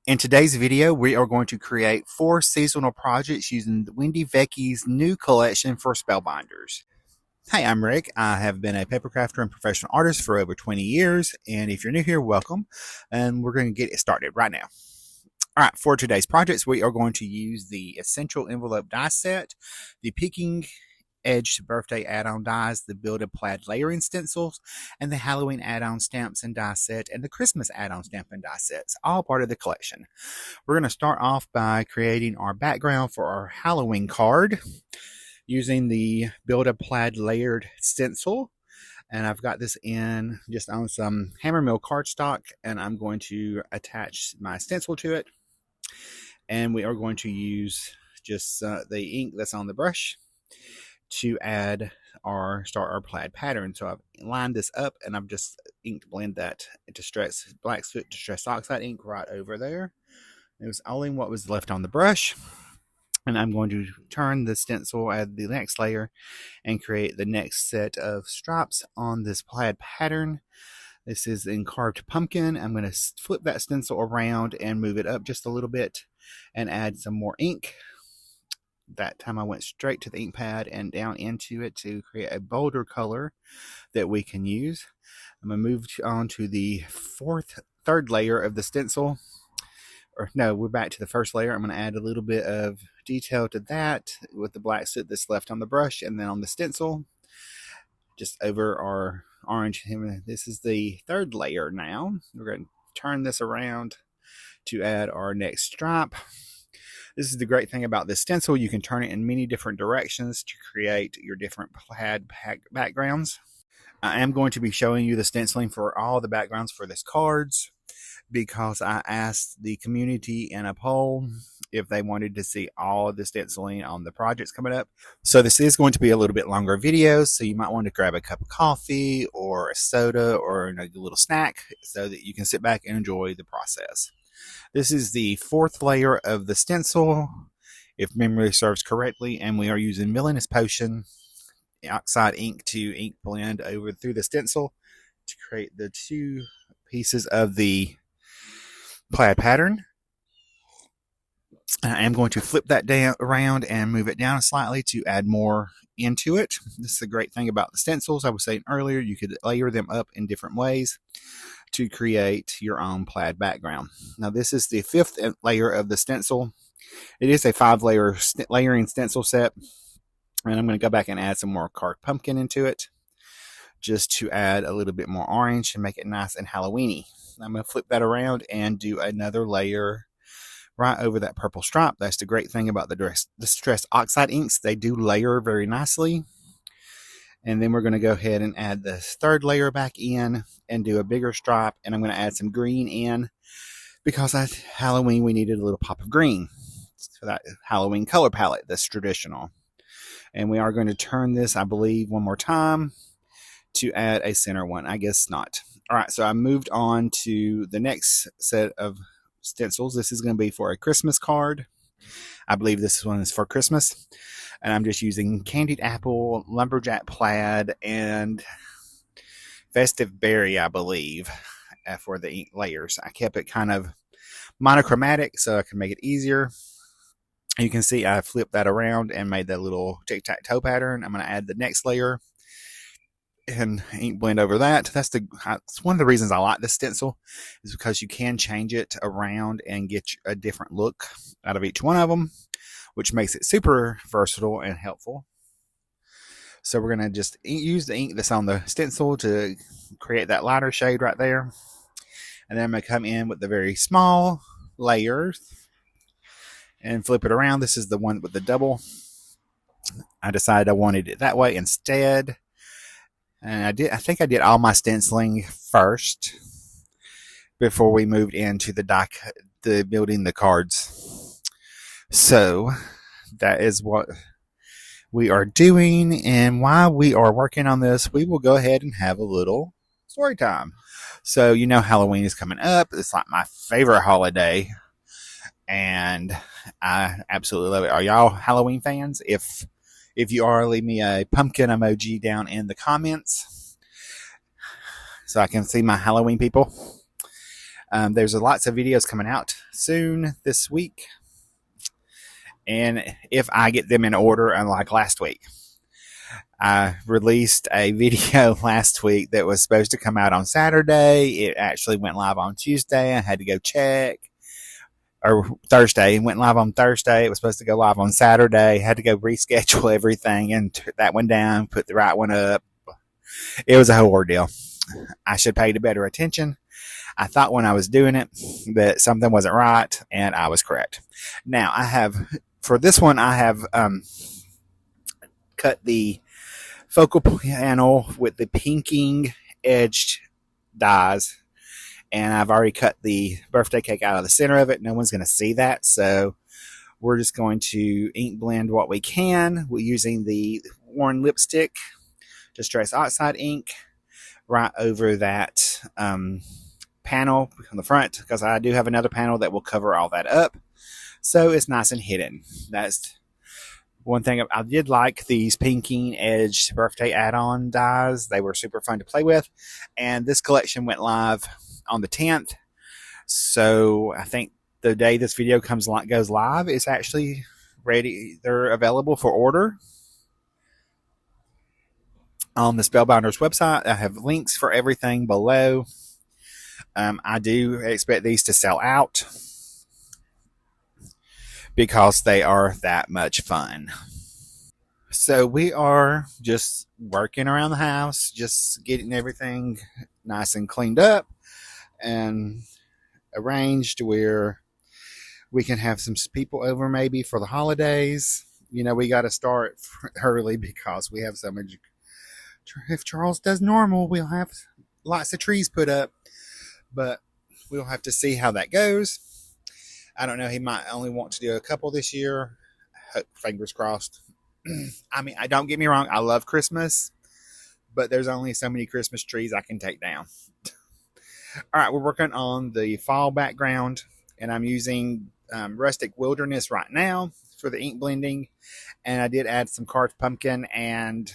In today's video, we are going to create 4 seasonal projects using Wendy Vecchi's new collection for Spellbinders. Hey, I'm Rick. I have been a paper crafter and professional artist for over 20 years, and if you're new here, welcome, and we're going to get it started right now. All right, for today's projects, we are going to use the Essential Envelope die set, the Peeking Edge birthday add-on dies, the Build-A Plaid layering stencils, and the Halloween add-on stamps and die set, and the Christmas add-on stamp and die sets, all part of the collection. We're going to start off by creating our background for our Halloween card using the Build-A Plaid layered stencil. And I've got this in just on some hammer mill cardstock, and I'm going to attach my stencil to it. And we are going to use just the ink that's on the brush to start our plaid pattern. So I've lined this up, and I've just inked blend that black soot distress oxide ink right over there. It was only what was left on the brush, and I'm going to turn the stencil, add the next layer, and create the next set of stripes on this plaid pattern. This is in carved pumpkin. I'm going to flip that stencil around and move it up just a little bit and add some more ink. That time I went straight to the ink pad and down into it to create a bolder color that we can use. I'm going to move on to the third layer of the stencil. Or no, we're back to the first layer. I'm going to add a little bit of detail to that with the black soot that's left on the brush, and then on the stencil, just over our orange. This is the third layer now. We're going to turn this around to add our next stripe. This is the great thing about this stencil. You can turn it in many different directions to create your different plaid backgrounds. I am going to be showing you the stenciling for all the backgrounds for this cards because I asked the community in a poll if they wanted to see all of the stenciling on the projects coming up. So this is going to be a little bit longer video, so you might want to grab a cup of coffee or a soda or a little snack so that you can sit back and enjoy the process. This is the fourth layer of the stencil, if memory serves correctly, and we are using Millinous Potion oxide ink to ink blend over through the stencil to create the 2 pieces of the plaid pattern. I am going to flip that down around and move it down slightly to add more into it. This is the great thing about the stencils. I was saying earlier, you could layer them up in different ways to create your own plaid background. Now this is the 5th layer of the stencil. It is a 5-layer layering stencil set, and I'm going to go back and add some more carved pumpkin into it just to add a little bit more orange and make it nice and Halloweeny. I'm going to flip that around and do another layer right over that purple stripe. That's the great thing about the distress oxide inks. They do layer very nicely. And then we're going to go ahead and add the 3rd layer back in and do a bigger stripe. And I'm going to add some green in because at Halloween we needed a little pop of green. So that Halloween color palette that's traditional. And we are going to turn this, I believe, one more time to add a center one. I guess not. All right, so I moved on to the next set of stencils. This is going to be for a Christmas card. I believe this one is for Christmas. And I'm just using Candied Apple, Lumberjack Plaid, and Festive Berry, I believe, for the ink layers. I kept it kind of monochromatic so I can make it easier. You can see I flipped that around and made that little tic-tac-toe pattern. I'm going to add the next layer and ink blend over that. That's one of the reasons I like this stencil, is because you can change it around and get a different look out of each one of them, which makes it super versatile and helpful. So we're going to just use the ink that's on the stencil to create that lighter shade right there. And then I'm going to come in with the very small layers and flip it around. This is the one with the double. I decided I wanted it that way instead. And I think I did all my stenciling first before we moved into the building the cards. So that is what we are doing. And while we are working on this, we will go ahead and have a little story time. So, Halloween is coming up. It's like my favorite holiday, and I absolutely love it. Are y'all Halloween fans? If you are, leave me a pumpkin emoji down in the comments so I can see my Halloween people. There's lots of videos coming out soon this week, and if I get them in order, unlike last week. I released a video last week that was supposed to come out on Saturday. It actually went live on Tuesday. I had to go check. Or Thursday. It went live on Thursday. It was supposed to go live on Saturday. Had to go reschedule everything and turn that one down, put the right one up. It was a whole ordeal. I should pay better attention. I thought when I was doing it that something wasn't right, and I was correct. Now, for this one, I have cut the focal panel with the pinking edged dies, and I've already cut the birthday cake out of the center of it. No one's going to see that, so we're just going to ink blend what we can. We're using the worn lipstick Distress Oxide ink right over that panel on the front, because I do have another panel that will cover all that up, so it's nice and hidden. That's one thing. I did like these pinking edged birthday add-on dies. They were super fun to play with, and this collection went live on the 10th, so I think the day this video goes live, it's actually ready. They're available for order on the Spellbinders website. I have links for everything below. I do expect these to sell out because they are that much fun. So we are just working around the house, just getting everything nice and cleaned up and arranged where we can have some people over maybe for the holidays. You know, we got to start early because we have so much. If Charles does normal, we'll have lots of trees put up, but we'll have to see how that goes. I don't know. He might only want to do a couple this year. Fingers crossed. I mean, don't get me wrong. I love Christmas, but there's only so many Christmas trees I can take down. All right, we're working on the fall background, and I'm using Rustic Wilderness right now for the ink blending, and I did add some carved pumpkin and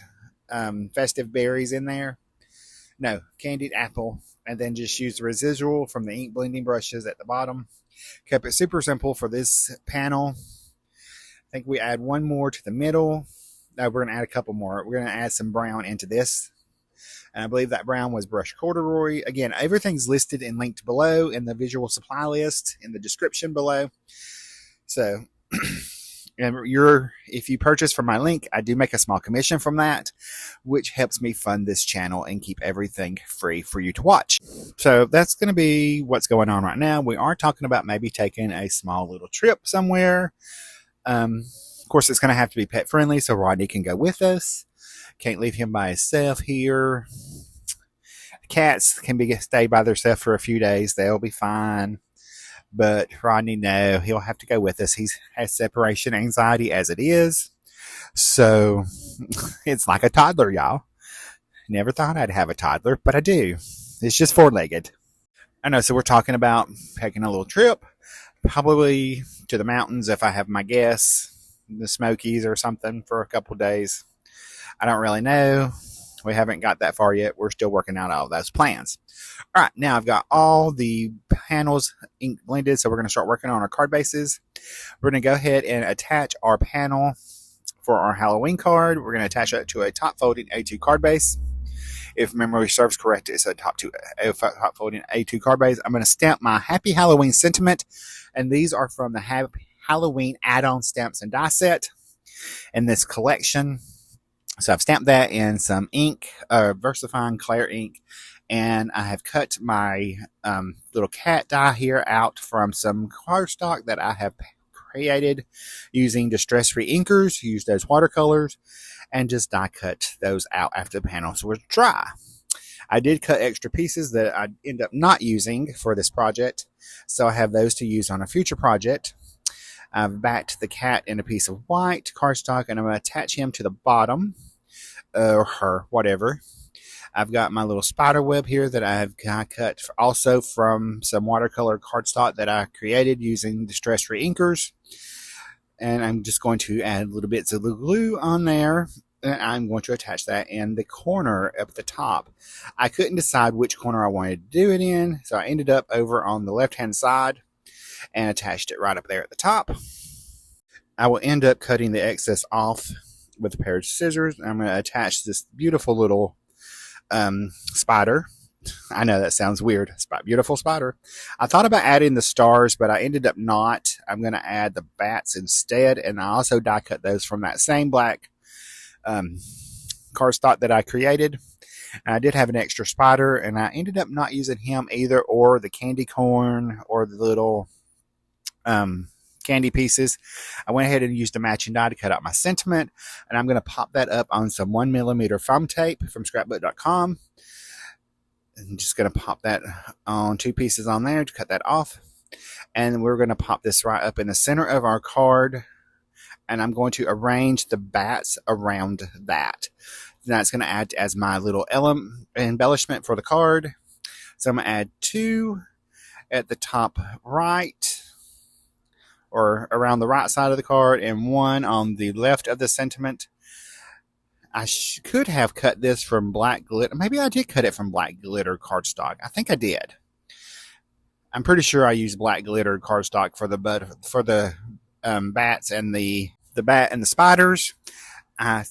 festive berries in there. No, candied apple, and then just use the residual from the ink blending brushes at the bottom. Kept it super simple for this panel. I think we add one more to the middle. No, we're going to add a couple more. We're going to add some brown into this. And I believe that brown was brushed corduroy. Again, everything's listed and linked below in the visual supply list in the description below. So, and if you purchase from my link, I do make a small commission from that, which helps me fund this channel and keep everything free for you to watch. So that's going to be what's going on right now. We are talking about maybe taking a small little trip somewhere. Of course, it's going to have to be pet friendly, so Rodney can go with us. Can't leave him by himself here. Cats can stay by themselves for a few days. They'll be fine. But Rodney, no, he'll have to go with us. He has separation anxiety as it is. So it's like a toddler, y'all. Never thought I'd have a toddler, but I do. It's just four-legged. I know, so we're talking about taking a little trip, probably to the mountains if I have my guess, the Smokies or something for a couple days. I don't really know. We haven't got that far yet. We're still working out all those plans. All right, now I've got all the panels ink blended, so we're going to start working on our card bases. We're going to go ahead and attach our panel for our Halloween card. We're going to attach it to a top-folding A2 card base. If memory serves correct, it's a top-folding A2 card base. I'm going to stamp my Happy Halloween sentiment, and these are from the Happy Halloween add-on stamps and die set in this collection. So I've stamped that in some ink, VersaFine Clair ink, and I have cut my little cat die here out from some cardstock that I have created using distress-free inkers. Use those watercolors and just die cut those out after the panels were dry. I did cut extra pieces that I end up not using for this project, so I have those to use on a future project. I've backed the cat in a piece of white cardstock, and I'm going to attach him to the bottom, or her, whatever. I've got my little spider web here that I've cut also from some watercolor cardstock that I created using distress-free inkers. And I'm just going to add little bits of glue on there And I'm going to attach that in the corner up the top. I couldn't decide which corner I wanted to do it in, so I ended up over on the left-hand side and attached it right up there at the top. I will end up cutting the excess off with a pair of scissors. I'm going to attach this beautiful little spider. I know that sounds weird. Beautiful spider. I thought about adding the stars, but I ended up not. I'm going to add the bats instead, and I also die cut those from that same black cardstock that I created. And I did have an extra spider, and I ended up not using him either, or the candy corn, or the little candy pieces. I went ahead and used a matching die to cut out my sentiment, and I'm going to pop that up on some 1mm foam tape from scrapbook.com. I'm just going to pop that on 2 pieces on there to cut that off. And we're going to pop this right up in the center of our card, and I'm going to arrange the bats around that. That's going to add as my little embellishment for the card. So I'm going to add 2 at the top right, or around the right side of the card, and 1 on the left of the sentiment. I could have cut this from black glitter. Maybe I did cut it from black glitter cardstock. I think I did. I'm pretty sure I used black glitter cardstock for the bats and the bat and the spiders. I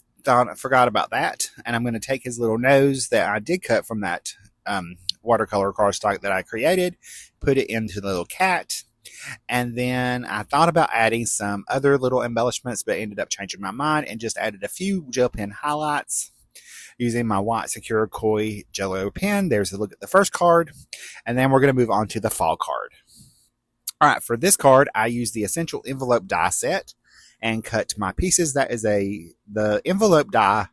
forgot about that, and I'm going to take his little nose that I did cut from that watercolor cardstock that I created, put it into the little cat, and then I thought about adding some other little embellishments, but ended up changing my mind and just added a few gel pen highlights using my white Secure Koi Jello pen. There's a look at the first card, and then we're going to move on to the fall card. All right, for this card, I used the Essential Envelope die set and cut my pieces. That is the envelope die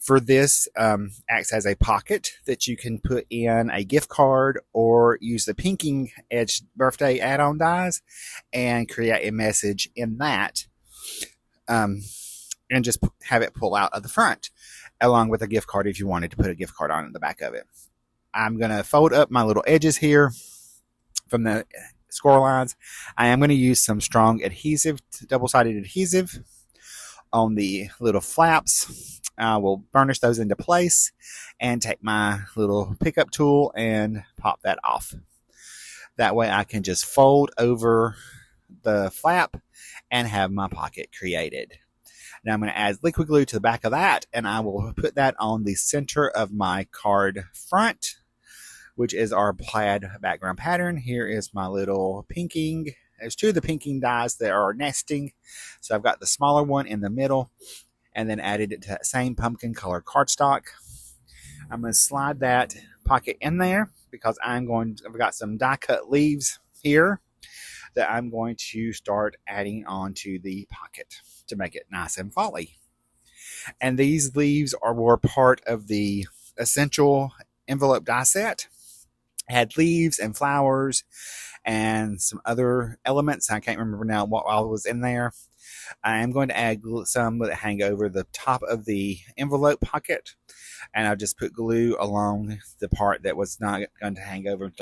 for this acts as a pocket that you can put in a gift card, or use the pinking edge birthday add-on dies and create a message in that, and just have it pull out of the front, along with a gift card if you wanted to put a gift card on the back of it. I'm going to fold up my little edges here from the score lines. I am going to use some strong adhesive, double-sided adhesive on the little flaps. I will burnish those into place and take my little pickup tool and pop that off. That way I can just fold over the flap and have my pocket created. Now I'm going to add liquid glue to the back of that, and I will put that on the center of my card front, which is our plaid background pattern. Here is my little pinking. There's 2 of the pinking dies that are nesting. So I've got the smaller one in the middle, and then added it to that same pumpkin color cardstock. I'm going to slide that pocket in there because I've got some die cut leaves here that I'm going to start adding onto the pocket to make it nice and folly. And these leaves were part of the Essential Envelope die set. It had leaves and flowers and some other elements. I can't remember now what all was in there. I am going to add some that hang over the top of the envelope pocket, and I'll just put glue along the part that was not going to hang over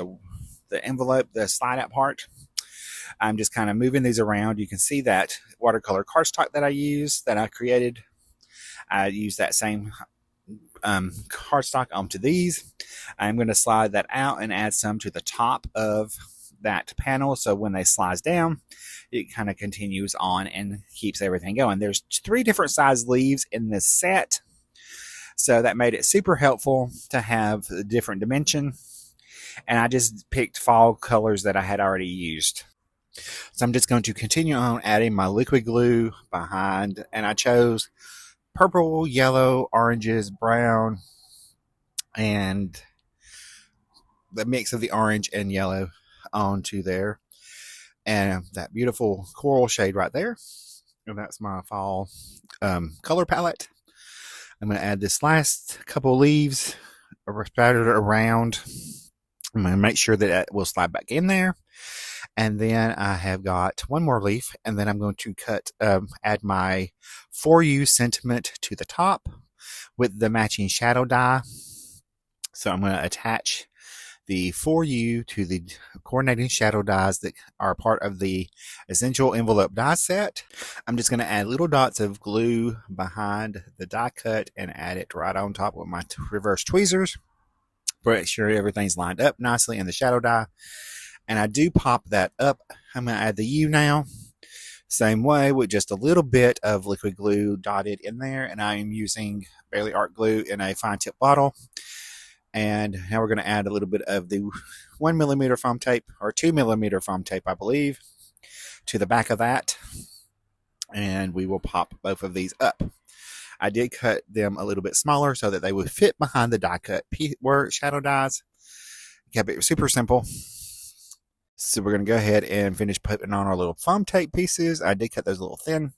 the envelope, the slide out part. I'm just kind of moving these around. You can see that watercolor cardstock that I created. I used that same cardstock onto these. I'm going to slide that out and add some to the top of that panel, so when they slides down, it kind of continues on and keeps everything going. There's 3 different size leaves in this set, so that made it super helpful to have a different dimension, and I just picked fall colors that I had already used. So I'm just going to continue on adding my liquid glue behind, and I chose purple, yellow, oranges, brown, and the mix of the orange and yellow onto there, and that beautiful coral shade right there, and that's my fall color palette. I'm going to add this last couple leaves spattered around. I'm going to make sure that it will slide back in there, and then I have got 1 more leaf, and then I'm going to add my For You sentiment to the top with the matching shadow die. So I'm going to attach the For You to the coordinating shadow dies that are part of the Essential Envelope die set. I'm just going to add little dots of glue behind the die cut and add it right on top with my reverse tweezers. Make sure everything's lined up nicely in the shadow die. And I do pop that up. I'm going to add the U now. Same way with just a little bit of liquid glue dotted in there. And I am using Barely Art glue in a fine tip bottle. And now we're going to add a little bit of the 1mm foam tape, or 2mm foam tape, I believe, to the back of that. And we will pop both of these up. I did cut them a little bit smaller so that they would fit behind the die cut shadow dies. Kept it super simple. So we're going to go ahead and finish putting on our little foam tape pieces. I did cut those a little thin.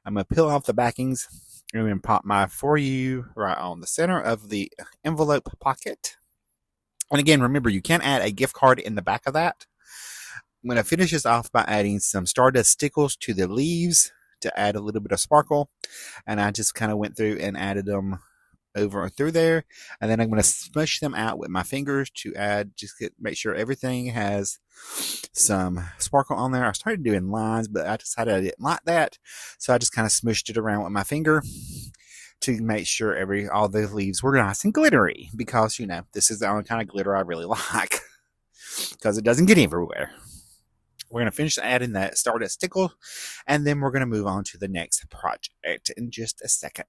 I'm going to peel off the backings and then pop my For You right on the center of the envelope pocket. And again, remember, you can add a gift card in the back of that. I'm going to finish this off by adding some Stardust stickles to the leaves to add a little bit of sparkle. And I just kind of went through and added them over and through there. And then I'm going to smush them out with my fingers to add, make sure everything has some sparkle on there. I started doing lines, but I decided I didn't like that. So I just kind of smushed it around with my finger to make sure all the leaves were nice and glittery, because, you know, this is the only kind of glitter I really like because it doesn't get everywhere. We're going to finish adding that Stardust stickle, and then we're going to move on to the next project in just a second.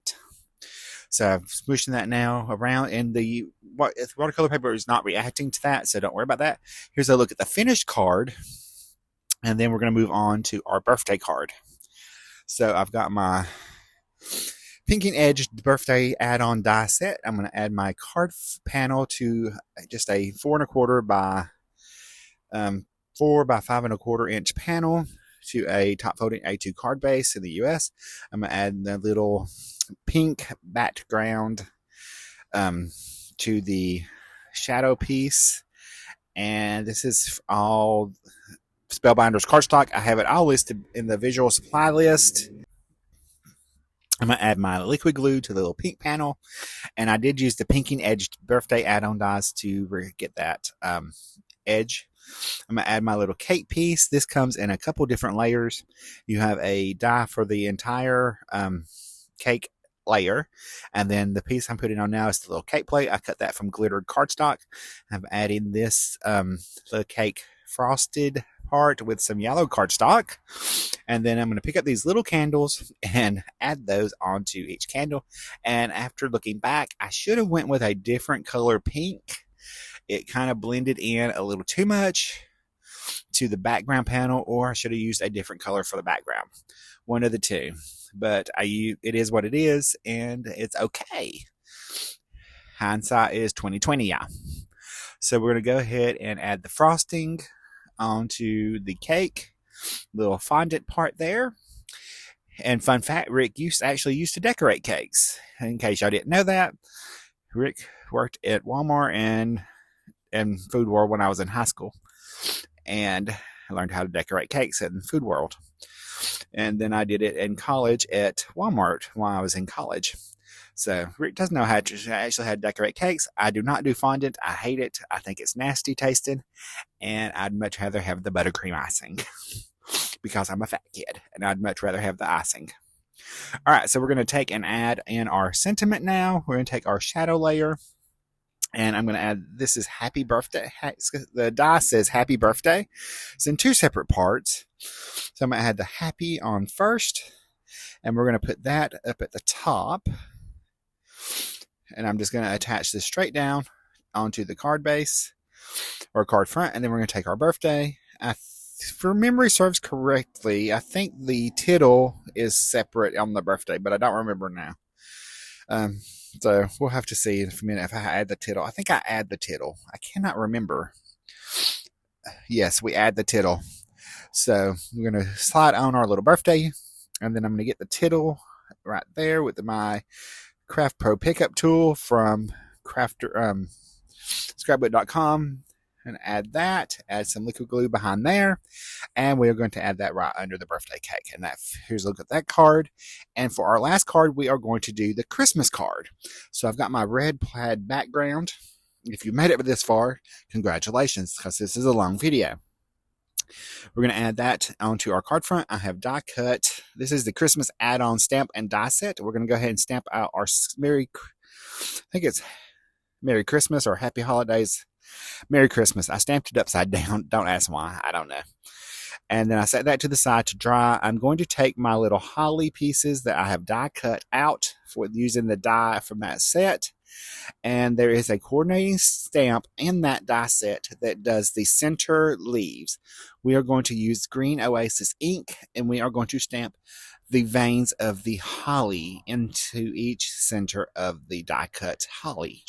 So I'm smushing that now around, and the watercolor paper is not reacting to that, so don't worry about that. Here's a look at the finished card, and then we're going to move on to our birthday card. So I've got my pinking edged birthday add-on die set. I'm going to add my card panel to just a 4 1/4 by 4 by 5 1/4 inch panel to a top folding A2 card base in the US. I'm going to add the little pink background to the shadow piece. And this is all Spellbinders cardstock. I have it all listed in the visual supply list. I'm going to add my liquid glue to the little pink panel. And I did use the pinking edged birthday add-on dies to get that edge. I'm going to add my little cake piece. This comes in a couple different layers. You have a die for the entire cake layer, and then the piece I'm putting on now is the little cake plate. I cut that from glittered cardstock. I'm adding this the cake frosted part with some yellow cardstock, and then I'm going to pick up these little candles and add those onto each candle. And after looking back, I should have went with a different color pink. It kind of blended in a little too much to the background panel, or I should have used a different color for the background. One of the two. But it is what it is, and it's okay. Hindsight is 2020, yeah. So we're going to go ahead and add the frosting onto the cake, little fondant part there. And fun fact, Rick actually used to decorate cakes. In case y'all didn't know that, Rick worked at Walmart and Food World when I was in high school, and I learned how to decorate cakes in Food World. And then I did it in college at Walmart while I was in college. So Rick doesn't know how to actually how to decorate cakes. I do not do fondant. I hate it. I think it's nasty tasting, and I'd much rather have the buttercream icing because I'm a fat kid, and I'd much rather have the icing. All right, so we're going to take and add in our sentiment now. We're going to take our shadow layer, and I'm going to add, this is Happy Birthday. The die says Happy Birthday. It's in 2 separate parts. So I'm going to add the happy on first, and we're going to put that up at the top. And I'm just going to attach this straight down onto the card base or card front, and then we're going to take our birthday. If memory serves correctly, I think the tittle is separate on the birthday, but I don't remember now. So we'll have to see in a minute if I add the tittle. I think I add the tittle. I cannot remember. Yes, we add the tittle. So we're going to slide on our little birthday, and then I'm going to get the tittle right there with my Craft Pro pickup tool from scrapbook.com, and add some liquid glue behind there, and we're going to add that right under the birthday cake. And here's a look at that card. And for our last card, we are going to do the Christmas card. So I've got my red plaid background, If you made it this far, congratulations, because this is a long video. We're going to add that onto our card front. I have die cut. This is the Christmas add-on stamp and die set. We're going to go ahead and stamp out our I think it's Merry Christmas or Happy Holidays. Merry Christmas. I stamped it upside down. Don't ask why. I don't know. And then I set that to the side to dry. I'm going to take my little holly pieces that I have die cut out for using the die from that set. And there is a coordinating stamp in that die set that does the center leaves. We are going to use green Oasis ink, and we are going to stamp the veins of the holly into each center of the die cut holly.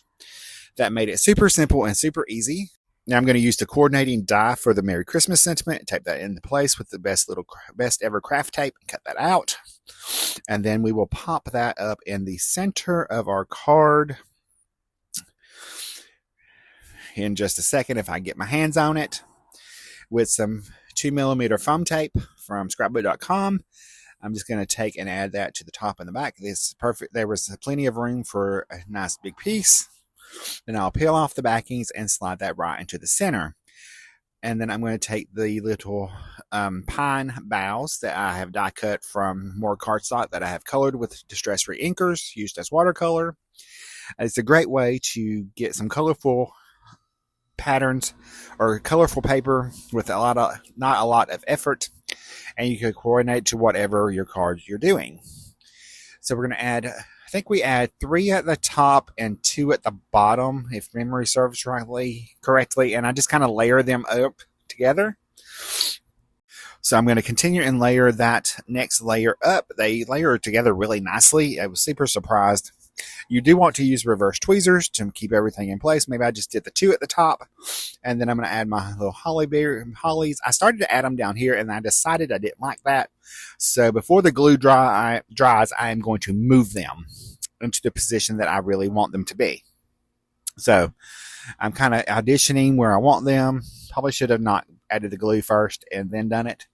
That made it super simple and super easy. Now I'm going to use the coordinating die for the Merry Christmas sentiment, tape that into place with the best ever craft tape, and cut that out. And then we will pop that up in the center of our card in just a second if I get my hands on it with some 2mm foam tape from scrapbook.com. I'm just going to take and add that to the top and the back. This is perfect. There was plenty of room for a nice big piece. Then I'll peel off the backings and slide that right into the center. And then I'm going to take the little pine boughs that I have die cut from more cardstock that I have colored with distress-free inkers used as watercolor. It's a great way to get some colorful patterns or colorful paper with not a lot of effort, and you can coordinate to whatever your card you're doing. So we're going to add, I think we add 3 at the top and 2 at the bottom, if memory serves correctly, and I just kind of layer them up together. So I'm going to continue and layer that next layer up. They layer together really nicely. I was super surprised. You do want to use reverse tweezers to keep everything in place. Maybe I just did the 2 at the top, and then I'm going to add my little hollies. I started to add them down here, and I decided I didn't like that. So before the glue dries, I am going to move them into the position that I really want them to be. So I'm kind of auditioning where I want them. Probably should have not added the glue first and then done it,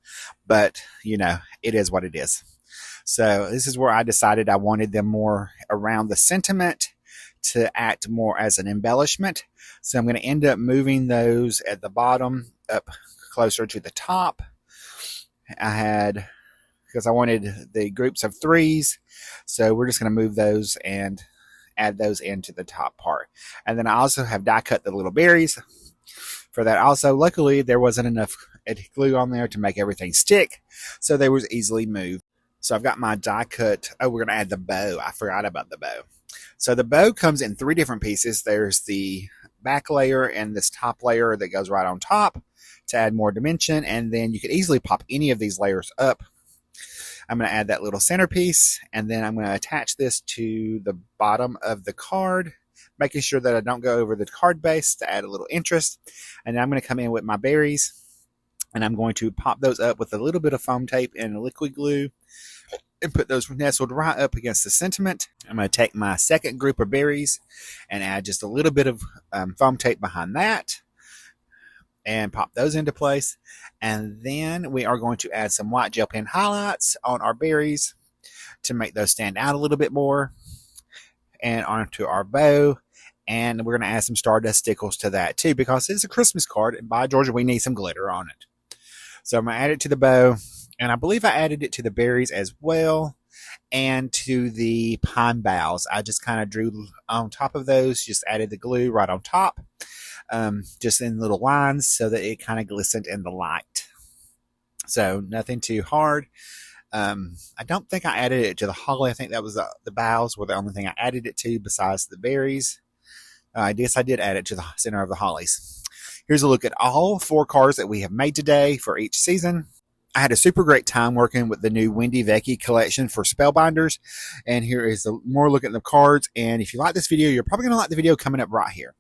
but you know, it is what it is. So this is where I decided I wanted them more around the sentiment to act more as an embellishment. So I'm going to end up moving those at the bottom up closer to the top. Because I wanted the groups of 3s. So we're just going to move those and add those into the top part. And then I also have die cut the little berries for that also. Luckily, there wasn't enough glue on there to make everything stick, so they was easily moved. So I've got my die cut. Oh, we're going to add the bow. I forgot about the bow. So the bow comes in 3 different pieces. There's the back layer and this top layer that goes right on top to add more dimension. And then you could easily pop any of these layers up. I'm going to add that little centerpiece, and then I'm going to attach this to the bottom of the card, making sure that I don't go over the card base to add a little interest. And then I'm going to come in with my berries, and I'm going to pop those up with a little bit of foam tape and a liquid glue and put those nestled right up against the sentiment. I'm going to take my second group of berries and add just a little bit of foam tape behind that and pop those into place. And then we are going to add some white gel pen highlights on our berries to make those stand out a little bit more, and onto our bow. And we're going to add some Stardust stickles to that too, because it's a Christmas card, and by Georgia, we need some glitter on it. So I'm going to add it to the bow, and I believe I added it to the berries as well, and to the pine boughs. I just kind of drew on top of those, just added the glue right on top, just in little lines so that it kind of glistened in the light. So nothing too hard. I don't think I added it to the holly. I think that was the boughs were the only thing I added it to besides the berries. I guess I did add it to the center of the hollies. Here's a look at all 4 cards that we have made today for each season. I had a super great time working with the new Wendy Vecchi collection for Spellbinders. And here is a more look at the cards. And if you like this video, you're probably going to like the video coming up right here.